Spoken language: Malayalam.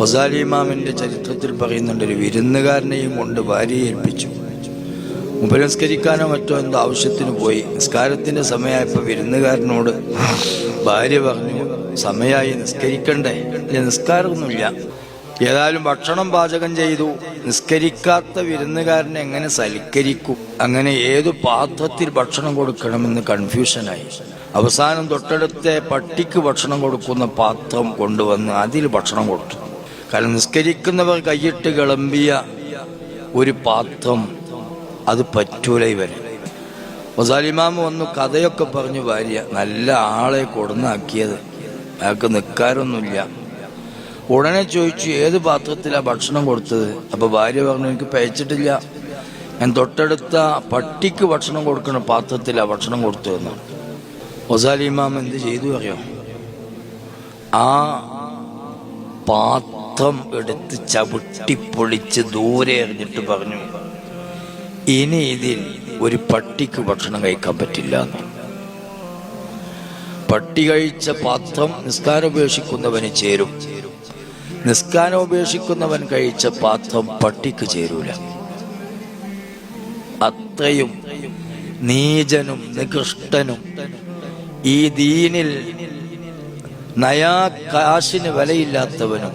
ഗസാലി ഇമാമിന്റെ ചരിത്രത്തിൽ പറയുന്നുണ്ട്, ഒരു വിരുന്നുകാരനെയും കൊണ്ട് ഭാര്യയെ ഏൽപ്പിച്ചു. ഉപനസ്കരിക്കാനോ മറ്റോ എന്തോ ആവശ്യത്തിന് പോയി. നിസ്കാരത്തിന്റെ സമയമായപ്പോൾ വിരുന്നുകാരനോട് ഭാര്യ പറഞ്ഞു, സമയമായി, നിസ്കരിക്കണ്ടേ? നിസ്കാരമൊന്നുമില്ല. ഏതായാലും ഭക്ഷണം പാചകം ചെയ്തു. നിസ്കരിക്കാത്ത വിരുന്നുകാരനെ എങ്ങനെ സൽക്കരിക്കും? അങ്ങനെ ഏതു പാത്രത്തിൽ ഭക്ഷണം കൊടുക്കണമെന്ന് കൺഫ്യൂഷനായി. അവസാനം തൊട്ടടുത്ത പട്ടിക്ക് ഭക്ഷണം കൊടുക്കുന്ന പാത്രം കൊണ്ടുവന്ന് അതിൽ ഭക്ഷണം കൊടുത്തു. കാരണം നിസ്കരിക്കുന്നവർ കൈയിട്ട് കിളമ്പിയ ഒരു പാത്രം അത് പറ്റൂല ഇവന്. ഗസാലി ഇമാം വന്നു കഥയൊക്കെ പറഞ്ഞു. ഭാര്യ നല്ല ആളെ കൊടുന്നാക്കിയത്, അയാൾക്ക് നിൽക്കാറൊന്നുമില്ല. ഉടനെ ചോദിച്ചു, ഏത് പാത്രത്തിലാണ് ഭക്ഷണം കൊടുത്തത്? അപ്പൊ ഭാര്യ പറഞ്ഞു, എനിക്ക് പയച്ചിട്ടില്ല, ഞാൻ തൊട്ടടുത്ത പട്ടിക്ക് ഭക്ഷണം കൊടുക്കുന്ന പാത്രത്തിലാണ് ഭക്ഷണം കൊടുത്തതെന്ന്. ഗസാലി ഇമാം എന്ത് ചെയ്തു അറിയോ? ആ പാത്രം എടുത്ത് ചവിട്ടിപ്പൊളിച്ച് ദൂരെ എറിഞ്ഞിട്ട് പറഞ്ഞു, ഇനി ഇതിൽ ഒരു പട്ടിക്ക് ഭക്ഷണം കഴിക്കാൻ പറ്റില്ല എന്ന്. പട്ടി കഴിച്ച പാത്രം നിസ്കാരം ഉപേക്ഷിക്കുന്നവന് ചേരും, നിസ്കാരം ഉപേക്ഷിക്കുന്നവൻ കഴിച്ച പാത്രം പട്ടിക്ക് ചേരൂല. അത്രയും നീചനും നികൃഷ്ടനും ഈ ദീനിൽ നയാ കാശിന് വിലയില്ലാത്തവനും